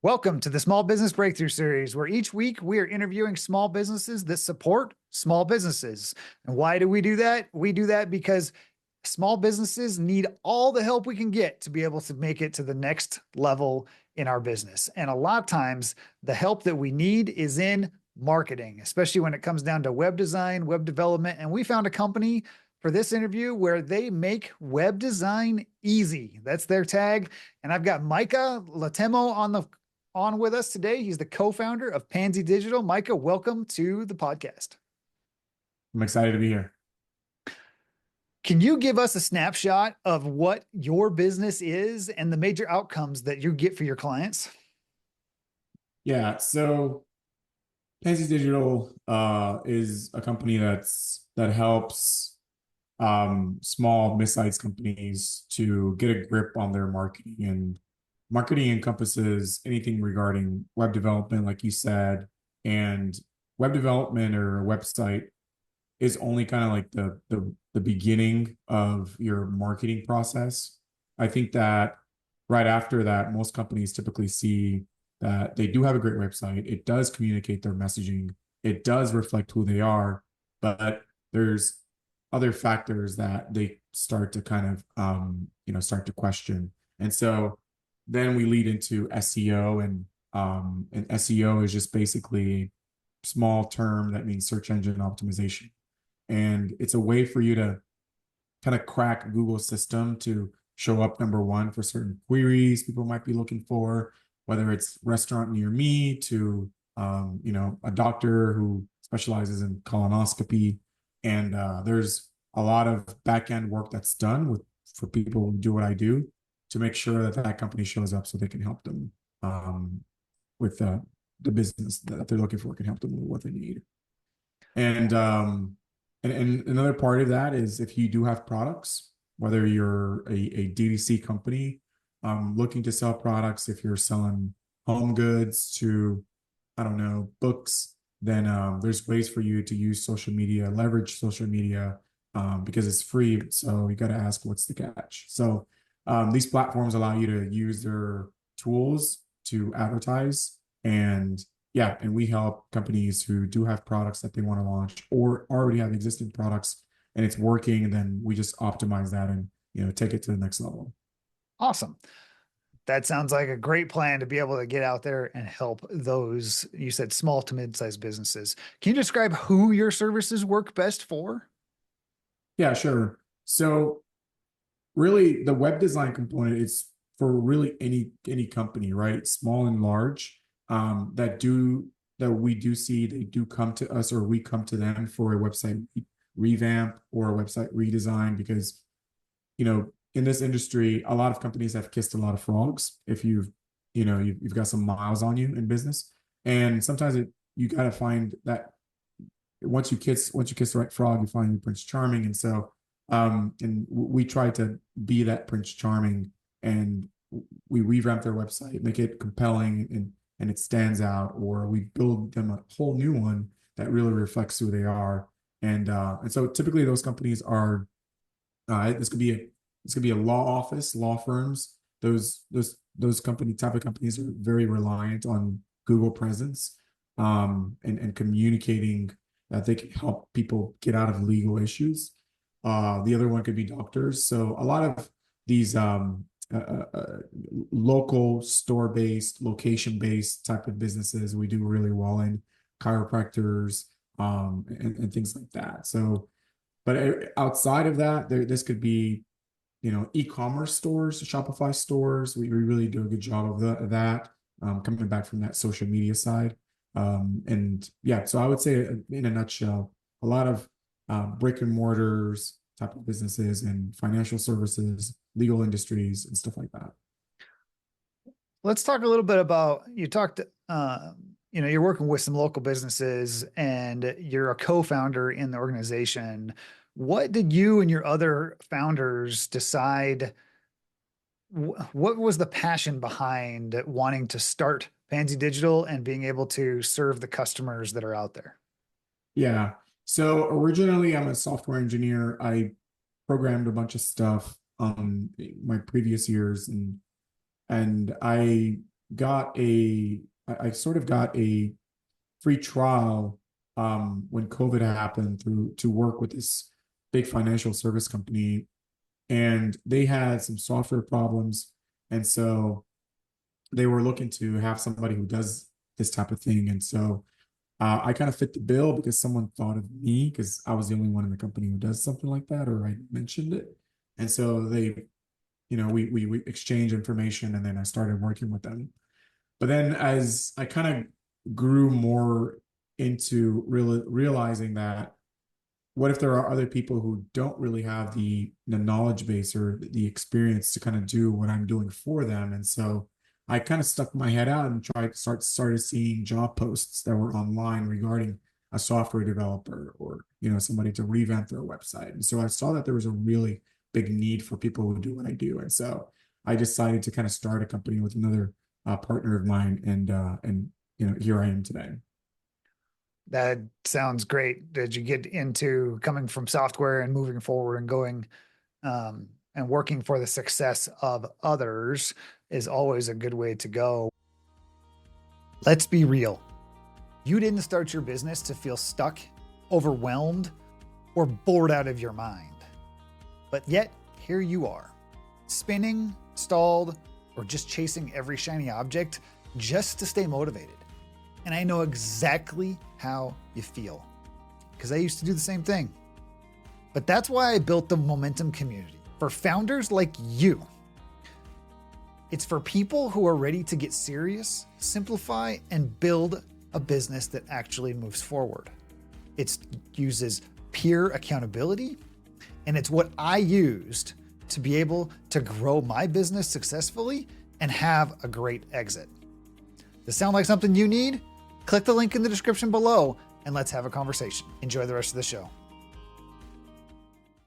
Welcome to the Small Business Breakthrough Series, where each week we are interviewing small businesses that support small businesses. And why do we do that? We do that because small businesses need all the help we can get to be able to make it to the next level in our business. And a lot of times, the help that we need is in marketing, especially when it comes down to web design, web development. And we found a company for this interview where they make web design easy. That's their tag. And I've got Micah Latemo on with us today. He's the co-founder of Pansy Digital. Micah, welcome to the podcast. I'm excited to be here. Can you give us a snapshot of what your business is and the major outcomes that you get for your clients? Yeah, so Pansy Digital is a company that helps small, mid-sized companies to get a grip on their marketing. And marketing encompasses anything regarding web development, like you said, and web development or a website is only kind of like the beginning of your marketing process. I think that right after that, most companies typically see that they do have a great website. It does communicate their messaging. It does reflect who they are, but there's other factors that they start to kind of start to question. And so then we lead into SEO, and SEO is just basically a small term that means search engine optimization. And it's a way for you to kind of crack Google's system to show up number one for certain queries people might be looking for, whether it's restaurant near me to a doctor who specializes in colonoscopy. And there's a lot of back end work that's done for people who do what I do to make sure that that company shows up so they can help them with the business that they're looking for, can help them with what they need. And another part of that is if you do have products, whether you're a DTC company looking to sell products, if you're selling home goods to, I don't know, books, then there's ways for you to use social media, leverage social media because it's free. So you got to ask, what's the catch? So these platforms allow you to use their tools to advertise. And yeah, and we help companies who do have products that they want to launch or already have existing products and it's working, and then we just optimize that and take it to the next level. Awesome. That sounds like a great plan to be able to get out there and help those, you said, small to mid-sized businesses. Can you describe who your services work best for? Yeah, sure. So really the web design component is for really any company, right? Small and large, that we do see they do come to us or we come to them for a website revamp or a website redesign because in this industry a lot of companies have kissed a lot of frogs if you've got some miles on you in business, and sometimes you got to find that once you kiss the right frog you find your Prince Charming. And so and we try to be that Prince Charming, and we revamp their website, make it compelling, and it stands out, or we build them a whole new one that really reflects who they are. And so typically those companies are this could be a law office, law firms. Those company type of companies are very reliant on Google presence, and communicating that they can help people get out of legal issues. The other one could be doctors. So a lot of these local store-based, location-based type of businesses we do really well in, chiropractors, and things like that. So, but outside of that, this could be, e-commerce stores, Shopify stores. We really do a good job of that, coming back from that social media side. And yeah, so I would say in a nutshell, a lot of brick and mortars type of businesses and financial services, legal industries, and stuff like that. Let's talk a little bit about, you talked, you're working with some local businesses and you're a co-founder in the organization. What did you and your other founders decide? What was the passion behind wanting to start Pansy Digital and being able to serve the customers that are out there? Yeah. So originally, I'm a software engineer. I programmed a bunch of stuff my previous years, and I I sort of got a free trial when COVID happened through to work with this big financial service company, and they had some software problems, and so they were looking to have somebody who does this type of thing, and so I kind of fit the bill because someone thought of me because I was the only one in the company who does something like that, or I mentioned it, and so we exchanged information, and then I started working with them. But then as I kind of grew more into realizing that what if there are other people who don't really have the knowledge base or the experience to kind of do what I'm doing for them? And so I kind of stuck my head out and started seeing job posts that were online regarding a software developer or somebody to revamp their website. And so I saw that there was a really big need for people who do what I do. And so I decided to kind of start a company with another partner of mine, and here I am today. That sounds great. Did you get into coming from software and moving forward and going and working for the success of others is always a good way to go. Let's be real. You didn't start your business to feel stuck, overwhelmed, or bored out of your mind. But yet, here you are, spinning, stalled, or just chasing every shiny object just to stay motivated. And I know exactly how you feel because I used to do the same thing. But that's why I built the Momentum community for founders like you. It's for people who are ready to get serious, simplify, and build a business that actually moves forward. It uses peer accountability, and it's what I used to be able to grow my business successfully and have a great exit. Does this sound like something you need? Click the link in the description below and let's have a conversation. Enjoy the rest of the show.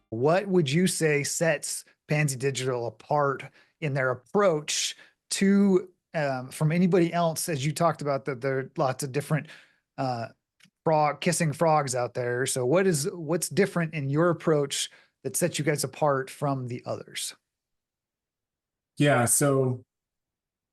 What would you say sets Pansy Digital apart in their approach to from anybody else? As you talked about that there are lots of different kissing frogs out there. So what's different in your approach that sets you guys apart from the others? Yeah, so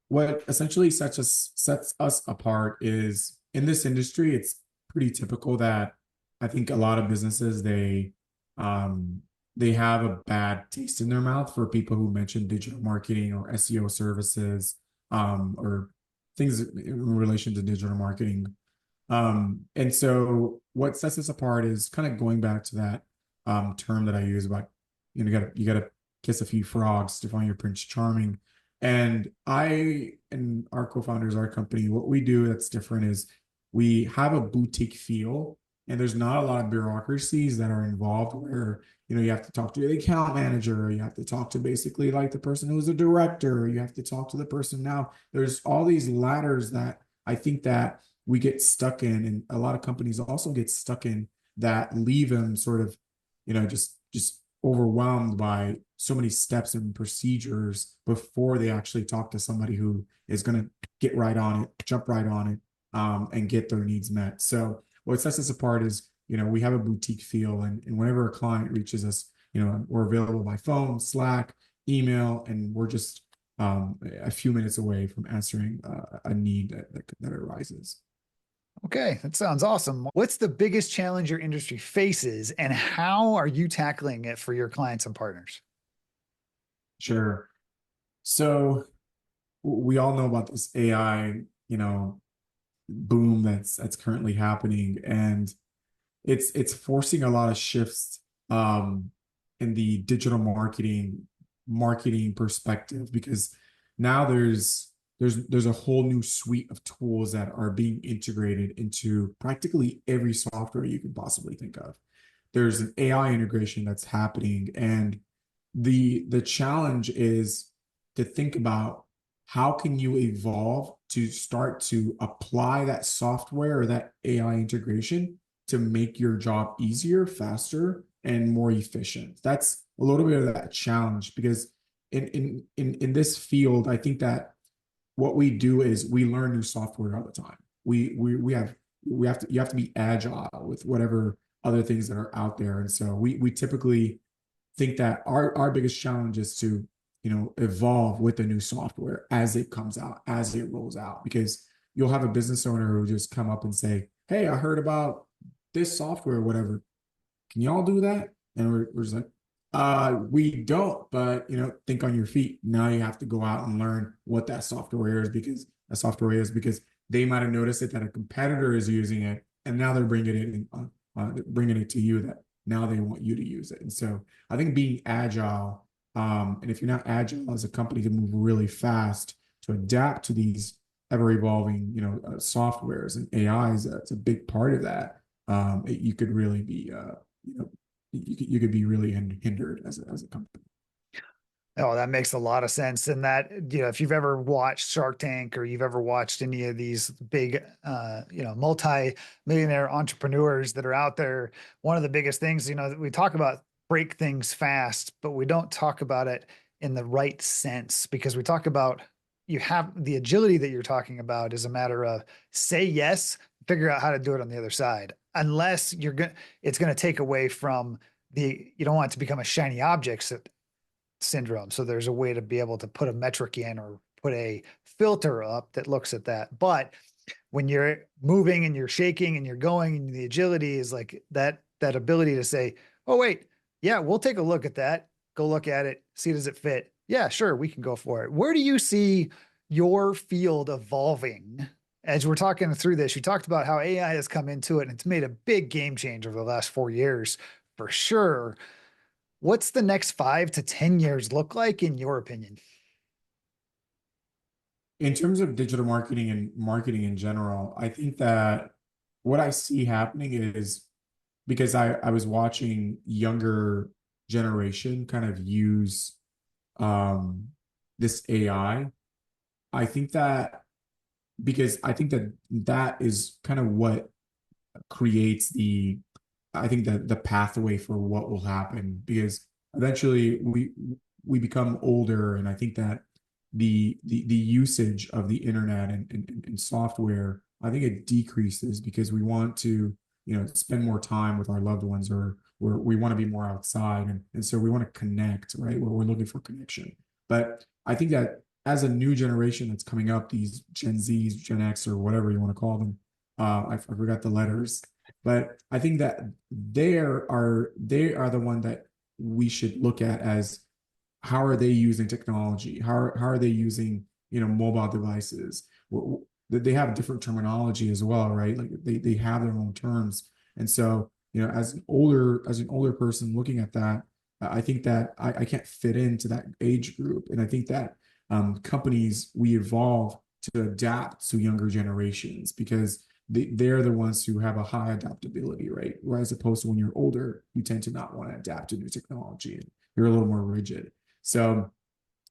what essentially sets us apart is in this industry, it's pretty typical that I think a lot of businesses they have a bad taste in their mouth for people who mention digital marketing or SEO services, or things in relation to digital marketing. And so what sets us apart is kind of going back to that term that I use about you gotta kiss a few frogs to find your Prince Charming. And I and our co-founders, our company, what we do that's different is we have a boutique feel, and there's not a lot of bureaucracies that are involved where you have to talk to the account manager, you have to talk to basically like the person who's a director, you have to talk to the person. Now there's all these ladders that I think that we get stuck in, and a lot of companies also get stuck in, that leave them sort of just overwhelmed by so many steps and procedures before they actually talk to somebody who is going to get right on it, jump right on it, and get their needs met. So what sets us apart is, we have a boutique feel, and whenever a client reaches us, we're available by phone, Slack, email, and we're just a few minutes away from answering a need that arises. Okay, that sounds awesome. What's the biggest challenge your industry faces, and how are you tackling it for your clients and partners? Sure. So we all know about this AI, boom that's currently happening, and it's forcing a lot of shifts in the digital marketing perspective, because now there's a whole new suite of tools that are being integrated into practically every software you can possibly think of. There's an AI integration that's happening, and the challenge is to think about how can you evolve to start to apply that software or that AI integration to make your job easier, faster, and more efficient. That's a little bit of that challenge, because in this field, I think that what we do is we learn new software all the time. You have to be agile with whatever other things that are out there. And so we typically think that our biggest challenge is to evolve with the new software as it comes out, as it rolls out, because you'll have a business owner who just come up and say, "Hey, I heard about this software, whatever. Can y'all do that?" And we're just like, we don't, but think on your feet. Now you have to go out and learn what that software is because they might have noticed it that a competitor is using it, and now they're bringing it to you that now they want you to use it. And so I think being agile, and if you're not agile as a company to move really fast to adapt to these ever evolving, softwares and AIs, it's a big part of that. You could really be, you could be really hindered as a company. Oh, that makes a lot of sense. And that, if you've ever watched Shark Tank or you've ever watched any of these big, multi-millionaire entrepreneurs that are out there, one of the biggest things, we talk about break things fast, but we don't talk about it in the right sense because we talk about you have the agility that you're talking about is a matter of say yes, figure out how to do it on the other side. Unless it's going to take away from you don't want it to become a shiny object syndrome. So there's a way to be able to put a metric in or put a filter up that looks at that. But when you're moving and you're shaking and you're going and the agility is like that ability to say, oh, wait, yeah, we'll take a look at that. Go look at it. See, does it fit? Yeah, sure. We can go for it. Where do you see your field evolving? As we're talking through this, you talked about how AI has come into it and it's made a big game change over the last 4 years for sure. What's the next 5 to 10 years look like in your opinion? In terms of digital marketing and marketing in general, I think that what I see happening is because I was watching younger generation kind of use um, this AI. I think that because I think that that is kind of what creates I think that the pathway for what will happen because eventually we become older, and I think that the usage of the internet and software, I think it decreases because we want to spend more time with our loved ones, or we want to be more outside, and so we want to connect, right? We're looking for connection. But I think that as a new generation that's coming up, these Gen Zs, Gen X, or whatever you want to call them, I forgot the letters, but I think that they are the one that we should look at as how are they using technology? How are they using mobile devices? They have different terminology as well, right? Like they have their own terms, and so as an older person looking at that, I think that I can't fit into that age group, and I think that companies we evolve to adapt to younger generations because they're the ones who have a high adaptability, right? Whereas opposed to when you're older, you tend to not want to adapt to new technology and you're a little more rigid. So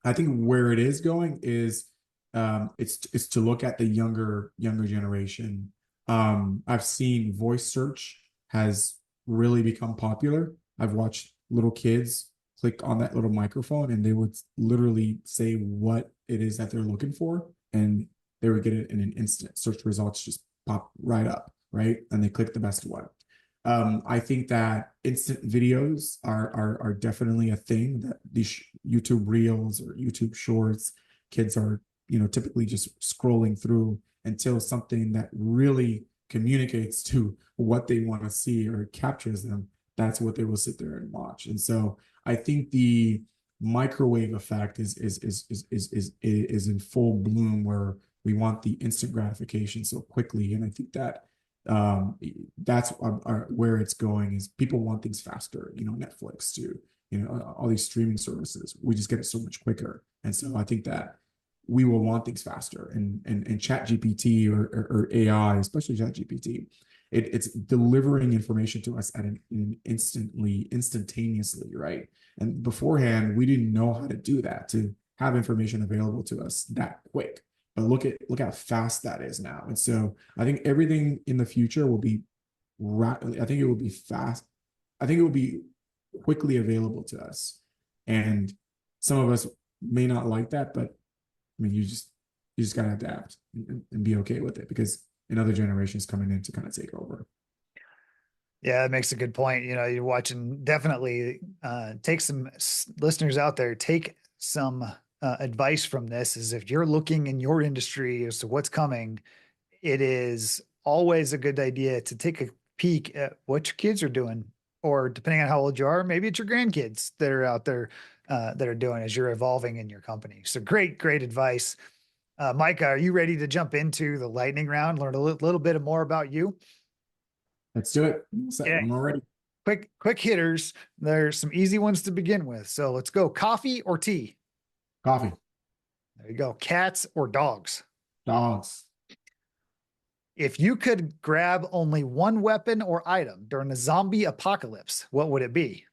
I think where it is going is it's to look at the younger generation. I've seen voice search has really become popular. I've watched little kids click on that little microphone and they would literally say what it is that they're looking for, and they would get it in an instant. Search results just pop right up, right? And they click the best one. I think that instant videos are definitely a thing that these YouTube Reels or YouTube Shorts, kids are typically just scrolling through until something that really communicates to what they want to see or captures them. That's what they will sit there and watch. And so I think the microwave effect is in full bloom where we want the instant gratification so quickly, and I think that that's where it's going is people want things faster. Netflix too, all these streaming services, we just get it so much quicker, and so I think that we will want things faster, and chat gpt or AI, especially chat gpt, it's delivering information to us at an instantaneously, right? And beforehand we didn't know how to do that, to have information available to us that quick. But look how fast that is now. And so I think everything in the future will be rapidly. I think it will be fast. I think it will be quickly available to us. And some of us may not like that, but I mean, you just gotta adapt and be okay with it because another generation is coming in to kind of take over. Yeah, that makes a good point. You're watching, definitely take some listeners out there, take some advice from this is if you're looking in your industry as to what's coming, it is always a good idea to take a peek at what your kids are doing, or depending on how old you are, maybe it's your grandkids that are out there that are doing as you're evolving in your company. So great advice. Micah, are you ready to jump into the lightning round, learn a little bit more about you? Let's do it. Yeah, I'm already. quick hitters. There's some easy ones to begin with. So let's go. Coffee or tea? Coffee. There you go. Cats or dogs? Dogs. If you could grab only one weapon or item during a zombie apocalypse, what would it be?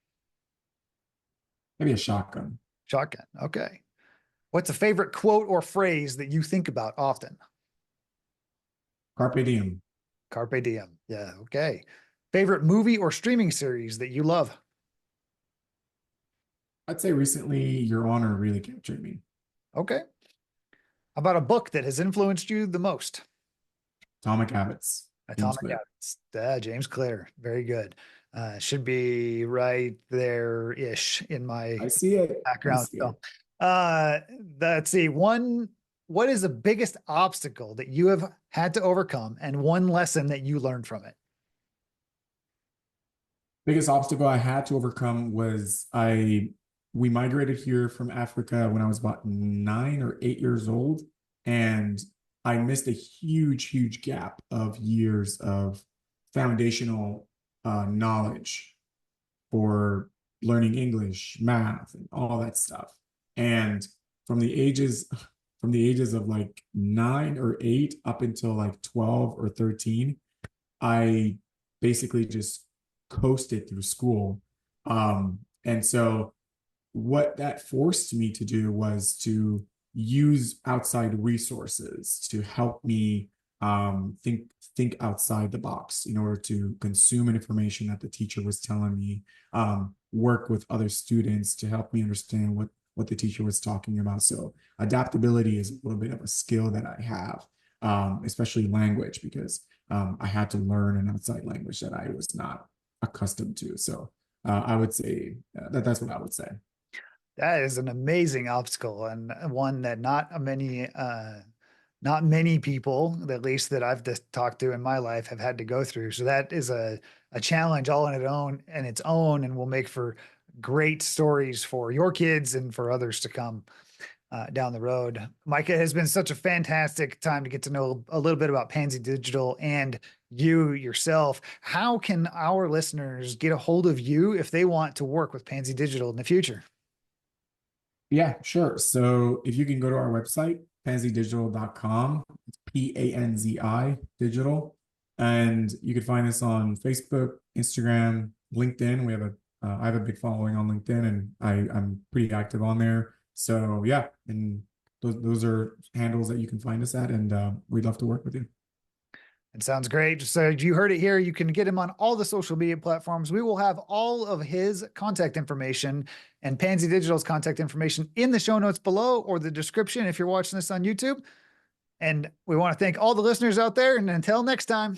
Maybe a shotgun. Shotgun. Okay. What's a favorite quote or phrase that you think about often? Carpe diem. Carpe diem. Yeah. Okay. Favorite movie or streaming series that you love? I'd say recently Your Honor really captured me. Okay. How about a book that has influenced you the most? Atomic Habits. James Atomic Clear. Habits. James Clear. Very good. Should be right there ish in my I see it. I background. see So, it. uh, let's see. What is the biggest obstacle that you have had to overcome, and one lesson that you learned from it? Biggest obstacle I had to overcome was we migrated here from Africa when I was about 9 or 8 years old, and I missed a huge gap of years of foundational knowledge for learning English, math, and all that stuff. And from the ages from the ages of like 9 or 8 up until like 12 or 13, I basically just coasted through school. And so what that forced me to do was to use outside resources to help me think outside the box in order to consume information that the teacher was telling me, work with other students to help me understand what the teacher was talking about. So adaptability is a little bit of a skill that I have, especially language, because I had to learn an outside language that I was not accustomed to. So I would say that's what I would say. That is an amazing obstacle, and one that not many people, at least that I've just talked to in my life, have had to go through. So that is a challenge all on its own, and will make for great stories for your kids and for others to come down the road. Micah, has been such a fantastic time to get to know a little bit about Pansy Digital and you yourself. How can our listeners get a hold of you if they want to work with Pansy Digital in the future? Yeah, sure. So if you can go to our website, pansydigital.com, it's Panzi digital, and you can find us on Facebook, Instagram, LinkedIn. I have a big following on LinkedIn, and I'm pretty active on there. So yeah, and those are handles that you can find us at, and we'd love to work with you. It sounds great. So you heard it here. You can get him on all the social media platforms. We will have all of his contact information and Pansy Digital's contact information in the show notes below, or the description if you're watching this on YouTube. And we want to thank all the listeners out there. And until next time.